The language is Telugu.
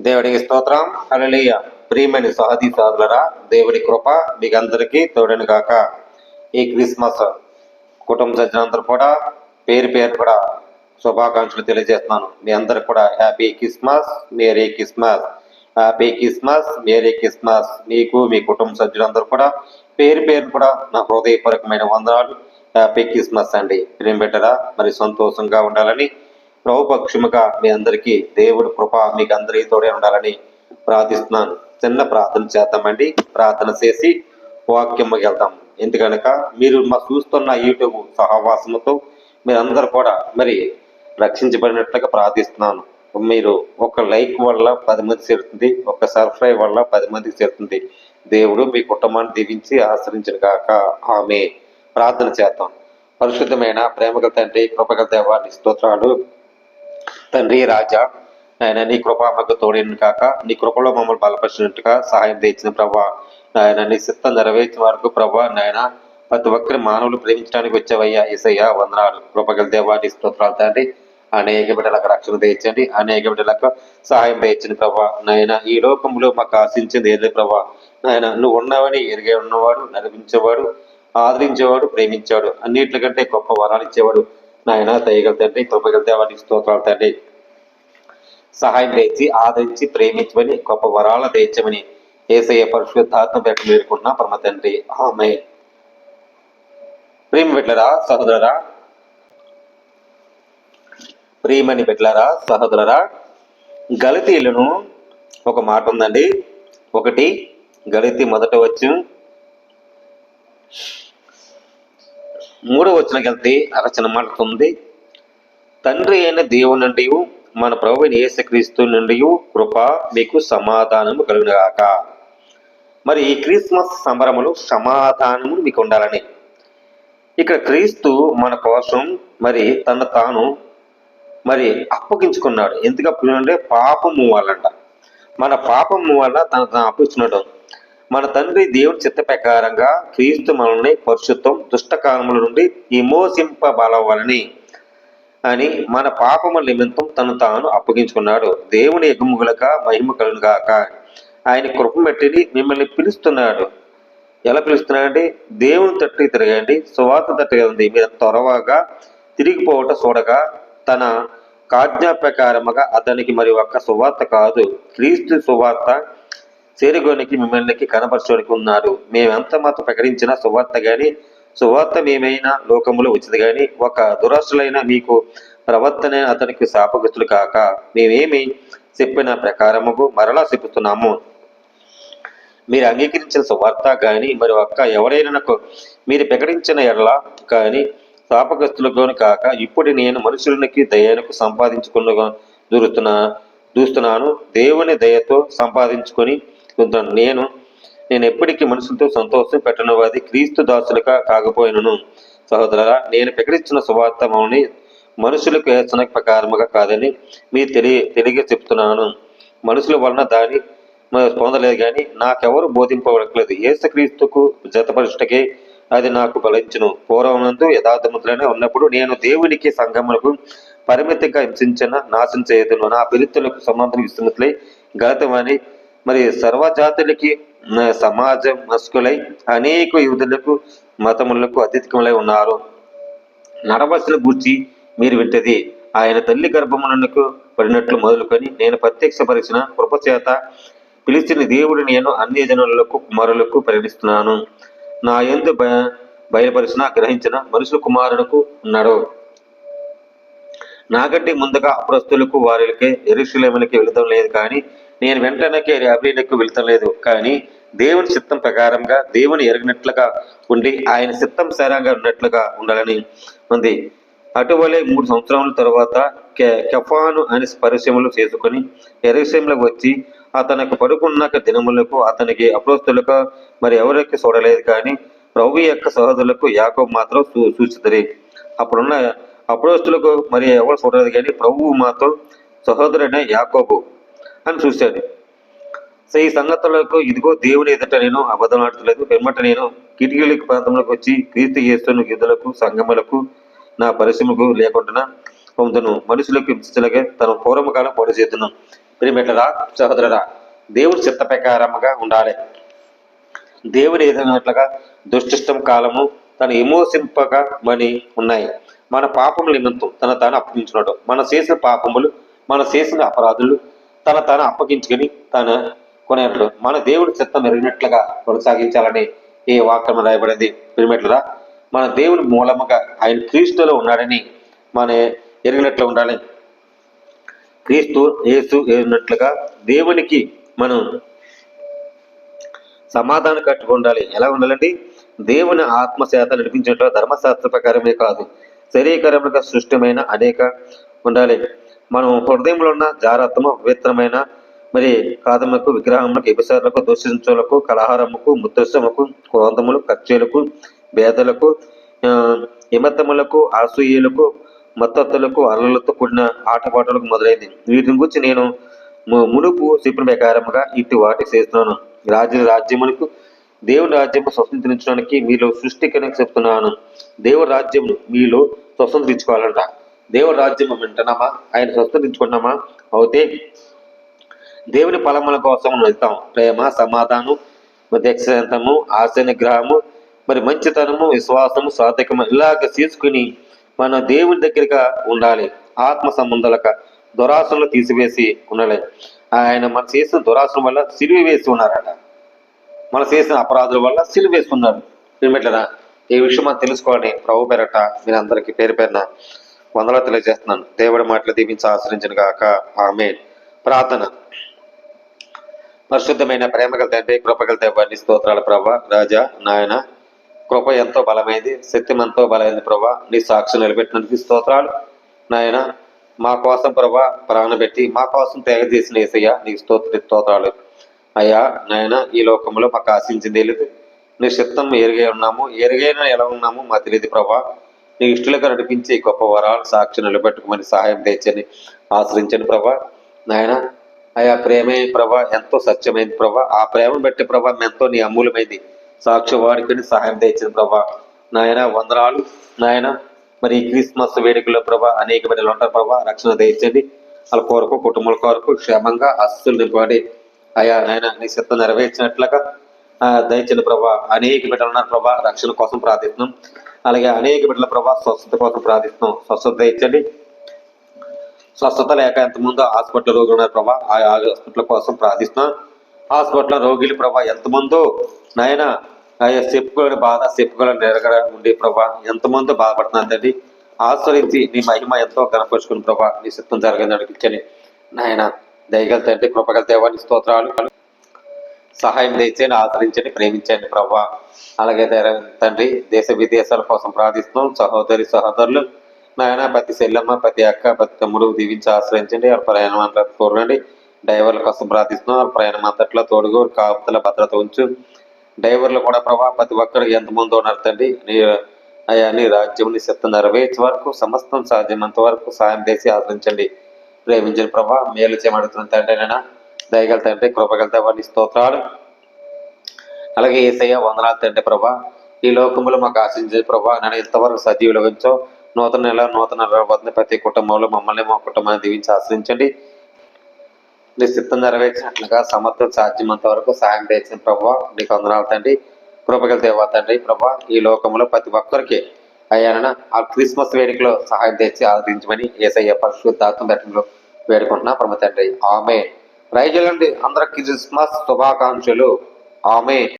దేవుడికి స్తోత్రం. హల్లెలూయా. ప్రియమైన సహోదరి సహోదరులారా, దేవుడి కృప మీకు అందరికీ తోడని గాక. ఈ క్రిస్మస్ కుటుంబ సభ్యులందరూ కూడా పేరు పేరు కూడా శుభాకాంక్షలు తెలియజేస్తున్నాను. మీ అందరికి కూడా happy Christmas, merry Christmas. Happy Christmas, merry Christmas. మీకు మీ కుటుంబ సభ్యులందరూ కూడా పేరు పేరు కూడా నా హృదయపూర్వకమైన వందనాలు. హ్యాపీ క్రిస్మస్ అండి. ప్రేమ బిడ్డరా, మరి సంతోషంగా ఉండాలని ప్రభు పక్షముగా మీ అందరికీ దేవుడి కృప మీకు అందరికీ తోడే ఉండాలని ప్రార్థిస్తున్నాను. చిన్న ప్రార్థన చేద్దామండి. ప్రార్థన చేసి వాక్యముకి వెళ్తాం. ఎందుకనక మీరు మా చూస్తున్న యూట్యూబ్ సహవాసంతో మీరందరూ కూడా మరి రక్షించబడినట్లుగా ప్రార్థిస్తున్నాను. మీరు ఒక లైక్ వల్ల 10 మంది చేరుతుంది, ఒక సబ్స్క్రైబ్ వల్ల 10 మందికి చేరుతుంది. దేవుడు మీ కుటుంబాన్ని దీవించి ఆశ్రయించిన కాక. ఆమె ప్రార్థన చేద్దాం. పరిశుద్ధమైన ప్రేమగల తండ్రి, కృపగల దేవాన్ని స్తోత్రాలు. తండ్రి రాజా, ఆయన నీ కృప మాకు తోడిన కాక, నీ కృపలో మమ్మల్ని బలపరిచినట్టుగా సహాయం తెచ్చిన ప్రభా, ఆయన నీ సిద్ధం నెరవేర్చిన వరకు ప్రభా, నాయన ప్రతి ఒక్కరి మానవులు ప్రేమించడానికి వచ్చావయ్యా. యేసయ్యా వందనాలు. కృపగల దేవాన్ని స్తోత్రాలు తండ్రి. అనేక బిడ్డలకు రక్షణ తెచ్చండి, అనేక బిడ్డలకు సహాయం తెచ్చండి ప్రభా. నాయన ఈ లోకంలో మాకు ఆశించింది ఏదే ప్రభా, నాయన నువ్వు ఉన్నావని ఎరిగే ఉన్నవాడు, నడిపించేవాడు, ఆదరించేవాడు, ప్రేమించేవాడు, అన్నిటికంటే గొప్ప వరాలు ఇచ్చేవాడు నాయన. దయగల తండ్రి, కృపగల దేవానికి స్తోత్రాలు తండ్రి. సహాయం తెచ్చి ఆదరించి ప్రేమించమని, గొప్ప వరాల తెచ్చమని యేసయ్య పరిశుద్ధాత్మ పెట్ట వేడుకుంటున్నా పరమ తండ్రి. ఆమేన్. ప్రేమ బిడ్డలారా, సహోదరులారా, ప్రియమని బిడ్డలారా, సహోదరులారా, గలతీయులను ఒక మాట ఉందండి. 1 గలతీ మొదట వచ్చు 3వ వచనంకి వెళ్తే అక్కడ చిన్న మాట ఉంది. తండ్రి అయిన దేవుని నుండి మన ప్రభువైన యేసుక్రీస్తు నుండి కృప మీకు సమాధానము కలుగునుగాక. మరి ఈ క్రిస్మస్ సంబరములు సమాధానము మీకు ఉండాలని ఇక్కడ క్రీస్తు మన కోసం మరి తను తాను మరి అప్పగించుకున్నాడు. ఎందుకు అప్పుడంటే పాపము వల్లంట. మన పాపము వల్ల తను తాను అప్పగించుకున్నాడు. మన తండ్రి దేవుని చిత్త ప్రకారంగా క్రీస్తు మనల్ని పరిశుద్ధం దుష్టకాలముల నుండి విమోచింపబలవలని అని మన పాపముల నిమిత్తం తను తాను అప్పగించుకున్నాడు. దేవుని ఎగుముగులక మహిమ కలుగుగాక. ఆయన కృప మెట్టిని మిమ్మల్ని పిలుస్తున్నాడు. ఎలా పిలుస్తున్నాడంటే, దేవుని తట్టు తిరగండి, సువార్త తట్టుగా ఉంది, మీరు త్వరగా తిరిగిపోవట చూడగా తన కాజ్ఞా ప్రకారముగా అతనికి మరి ఒక్క సువార్త కాదు, క్రీస్తు సువార్త చేరుగోనికి మిమ్మల్ని కనపరచడానికి ఉన్నాడు. మేమెంత మాత్రం ప్రకటించిన సువార్త గాని, సువార్త మేమైనా లోకములో వచ్చింది గాని, ఒక దురాశులైన మీకు ప్రవర్తన అతనికి శాపగ్రస్తులు కాక, మేమేమి చెప్పిన ప్రకారముకు మరలా చెప్పుతున్నాము. మీరు అంగీకరించిన సువార్త గాని మరి ఒక్క ఎవరైనా మీరు ప్రకటించిన ఎడల కానీ శాపగ్రస్తులుగాను కాక, ఇప్పుడు నేను మనుషులకి దయకు సంపాదించుకున్న దూస్తున్నాను. దేవుని దయతో సంపాదించుకొని నేను ఎప్పటికీ మనుషులతో సంతోషం పెట్టనువాది క్రీస్తు దాసులుగా కాకపోయినను. సహోదరులారా, నేను ప్రకటించిన సువార్త మమ్మల్ని మనుషులకు హెచ్చన ప్రకారముగా కాదని మీరు తెలియ చెప్తున్నాను. మనుషుల వలన దాన్ని పొందలేదు కానీ నాకెవరు బోధింపబడలేదు. యేసుక్రీస్తుకు జతపరుచుటకే అది నాకు బలించును. పూర్వనందు యథార్థములనే ఉన్నప్పుడు నేను దేవునికి సంఘములకు పరిమితంగా హింసించిన నాశనం చేయదును. నా పిలుతులకు సమాధానం ఇస్తున్నట్లే గలతమని మరి సర్వజాతులకి సమాజం మస్కులై అనేక యూదులకు మతములకు అతీతములై ఉన్నారు. నడవలసిన గూర్చి మీరు వింటది. ఆయన తల్లి గర్భమునకు పడినట్లు మొదలుకొని నేను ప్రత్యక్షపరిచిన కృపచేత పిలిచిన దేవుడు నేను అన్ని జనులకు కుమారులకు పరిగణిస్తున్నాను. నా యందు బయలుపరిచిన గ్రహించిన మనుషుల కుమారులకు ఉన్నాడు. నాకంటే ముందుగా అప్రస్తులకు వారికి యెరూషలేమునకి వెళుతం లేదు కానీ, నేను వెంటనే అబీలకు వెళుతం లేదు కానీ, దేవుని చిత్తం ప్రకారంగా దేవుని ఎరిగినట్లుగా ఉండి ఆయన చిత్తం సరంగా ఉన్నట్లుగా ఉండాలని ఉంది. అటువలే 3 సంవత్సరముల తరువాత కెఫాను అని పరిచయములు చేసుకుని యెరూషలేములకు వచ్చి అతనికి పడుకున్న దినములకు అతనికి అప్రస్తులకు మరి ఎవరికి చూడలేదు కానీ ప్రభు యొక్క సహోదరులకు యాకోబు మాత్రం సూచితరి. అప్పుడున్న అప్రస్తులకు మరి ఎవరు చూడలేదు కానీ ప్రభువు మాత్రం సహోదరుడైన యాకోబు అని చూశాడు. సో ఈ సంగతులకు ఇదిగో దేవుని ఎదుట నేను అబద్ధం ఆడలేదు. పిమ్మట నేను కిటికీలకు ప్రాంతంలోకి వచ్చి క్రీస్తు యేసును గిద్దలకు సంగములకు నా పరిశ్రమకు లేకుండా పొందును. మనుషులకు హింసించలేక తన పూర్వకాలం పొడి చేతును. ప్రియమిట్లరా, సహోదరురా, దేవుని చిత్త ప్రకారముగా ఉండాలి. దేవుని ఏదైనట్లుగా దుష్టిష్టం కాలము తను విమోచింపగా మని ఉన్నాయి. మన పాపముల నిమిత్తం తన తాను అప్పగించున్నాడు. మనం చేసిన పాపములు, మనం చేసిన అపరాధులు తన తాను అప్పగించుకొని తన కొనేట్లు మన దేవుడి చిత్తం ఎరిగినట్లుగా కొనసాగించాలని ఈ వాక్యం రాయబడింది. ప్రియమిట్లరా, మన దేవుని మూలముగా ఆయన క్రీస్తులో ఉన్నాడని మన ఎరిగినట్లు ఉండాలి. క్రీస్తు యేసు ఎరిగినట్లుగా దేవునికి మనం సమాధానం కట్టుకు ఉండాలి. ఎలా ఉండాలండి? దేవుని ఆత్మశాత నడిపించినట్లు ధర్మశాస్త్ర ప్రకారమే కాదు, శరీరకరముగా సృష్టమైన అనేక ఉండాలి. మనం హృదయంలో ఉన్న జాగ్రత్తము పవిత్రమైన మరి కాదములకు, విగ్రహములకు, వ్యభిచారులకు, దూషించులకు, కలహారముకు, ముద్దస్సముకు, క్రోధములు, కక్షలకు, భేదలకు, హిమతములకు, అసూయలకు, మత్తత్తులకు, అల్లలతో కూడిన ఆటపాటలకు మొదలైంది. వీటిని గురించి నేను మునుపు చెప్పిన ప్రకారముగా ఇటు వాటి చేస్తున్నాను. రాజ్యములకు దేవుని రాజ్యము స్వతంత్రించడానికి మీలో సృష్టికరణ చెప్తున్నాను. దేవుడి రాజ్యము మీలో స్వతంత్రించుకోవాలంట. దేవుడి రాజ్యము వింటున్నామా? ఆయన స్వతంత్రించుకున్నామా? అయితే దేవుని ఫలముల కోసం వెళ్తాం. ప్రేమ, సమాధానం, దక్షిణము, ఆశ నిగ్రహము, మరి మంచితనము, విశ్వాసము, సాత్వికము ఇలాగ తీసుకుని మన దేవుని దగ్గరగా ఉండాలి. ఆత్మ సంబంధాలక దురాశలు తీసివేసి ఉండాలి. ఆయన మన చేసిన దురాశం వల్ల సిలువ వేసి ఉన్నారట. మన చేసిన అపరాధుల వల్ల సిలువ వేసి ఉన్నారు. ఏమిట్లరా, ఈ విషయం మనం తెలుసుకోవాలని ప్రభు పేరట మీరు అందరికీ పేరు పేరున వందలు తెలియజేస్తున్నాను. దేవుడి మాటలు దీవించి ఆశ్రయించిన గాక. ఆమేన్. ప్రార్థన. పరిశుద్ధమైన ప్రేమగల తండ్రి, కృపగల దేవాన్ని స్తోత్రాల ప్రభా. రాజా నాయన, కృప ఎంతో బలమైంది, శక్తిమంతో బలమైంది ప్రభా. నీ సాక్షి నిలబెట్టినందుకు స్తోత్రాలు నాయన. మా కోసం ప్రభా ప్రాణం పెట్టి మా కోసం త్యాగ చేసిన యేసయ్య నీకు స్తోత్రాలు అయ్యా. నాయన, ఈ లోకంలో మాకు ఆశించింది లేదు. నీ చిత్తం ఎరుగై ఉన్నాము, ఎరుగైనా ఎలా ఉన్నాము మాకు తెలియదు ప్రభా. నీ ఇష్టలుగా నడిపించి గొప్ప వరాలు సాక్షి నిలబెట్టుకోమని సహాయం తెచ్చని ఆశ్రయించండి ప్రభా. నాయన అయ్యా, ప్రేమే ప్రభా ఎంతో సత్యమైంది ప్రభా. ఆ ప్రేమను బట్టి ప్రభా ఎంతో నీ అమూల్యమైంది సాక్షి వాడికి సహాయం తెచ్చింది ప్రభా. నాయన వందనాలు నాయన. మరి ఈ క్రిస్మస్ వేడుకలో ప్రభా అనేక బిడ్డలు ఉంటారు ప్రభా. రక్షణ తెచ్చండి. వాళ్ళ కొరకు, కుటుంబాల కొరకు క్షేమంగా అస్సులు నింపండి అయ్యా. నాయన నీ చిత్తం నెరవేర్చినట్లుగా దయచండి ప్రభా. అనేక బిడ్డలు ఉన్నారు ప్రభా, రక్షణ కోసం ప్రార్థిస్తున్నాం. అలాగే అనేక బిడ్డల ప్రభా స్వస్థత కోసం ప్రార్థిస్తున్నాం. స్వస్థత తెచ్చండి. స్వస్థత లేక ఎంతమంది హాస్పిటల్ రోగులు ఉన్నారు ప్రభా, ఆ హాస్పిటల్ కోసం ప్రార్థిస్తున్నాం. హాస్పిటల్ రోగులు ప్రభా ఎంతమందో నాయన చెప్పుకోని బాధ, చెప్పుకోలేని నిరగడ ఉండి ప్రభా ఎంతమందో బాధపడుతున్నారు తండ్రి. ఆశ్రయించి నీ మహిమ ఎంతో కనపరుచుకుని ప్రభా నీ చిత్తం జరగని నడిపించని నాయన. దయగల తండ్రి, కృపగల దేవాన్ని స్తోత్రాలు. సహాయం తెచ్చని, ఆదరించండి, ప్రేమించండి ప్రభా. అలాగే తండ్రి, దేశ విదేశాల కోసం ప్రార్థిస్తున్నాం. సహోదరులు నాయన, ప్రతి చెల్లెమ్మ, ప్రతి అక్క, ప్రతి తమ్ముడు దీవించి ఆశ్రయించండి. వాళ్ళ ప్రయాణం అంతా కోరండి. డ్రైవర్ల కోసం ప్రార్థిస్తున్నాం. వాళ్ళ ప్రయాణం అంతట్లో తోడుగు కాపుతల భద్రత ఉంచు. డ్రైవర్లు కూడా ప్రభా ప్రతి ఒక్కరికి ఎంతమంది ఉన్నారు తండ్రి. అయ్యా నీ రాజ్యం నీ చిత్తం నెరవేర్చే వరకు సమస్తం సాధ్యమంత వరకు సాయం చేసి ఆదరించండి, ప్రేమించండి ప్రభా. మేలు చేయమడుతున్న తండ్రి నైనా. దయగల తండ్రి, కృపగల వారి స్తోత్రాలు. అలాగే యేసయ్య వందనాలు తండ్రి ప్రభా. ఈ లోకంలో మాకు ఆశించే ప్రభా నేను ఇంతవరకు సజీవులు ఉంచో. నూతన నెల రాబోతున్న ప్రతి కుటుంబంలో మమ్మల్ని, మా కుటుంబాన్ని దీవించి ఆశ్రయించండి. నీ చిత్తం నెరవేర్చినట్లుగా సమర్థం సాధ్యమంత వరకు సాయం చేసిన ప్రభావ నీకు వందనాలు తండ్రి. కృపగల దేవా తండ్రి ప్రభా. ఈ లోకంలో ప్రతి ఒక్కరికి అయ్యాన ఆ క్రిస్మస్ వేడుకలో సహాయం తెచ్చి ఆదరించమని యేసయ్య పరిశుద్ధాత్మ బెట్టంలో వేడుకుంటున్నా పరమ తండ్రి. ఆమేన్. రైతులండి అందరికి క్రిస్మస్ శుభాకాంక్షలు. ఆమేన్.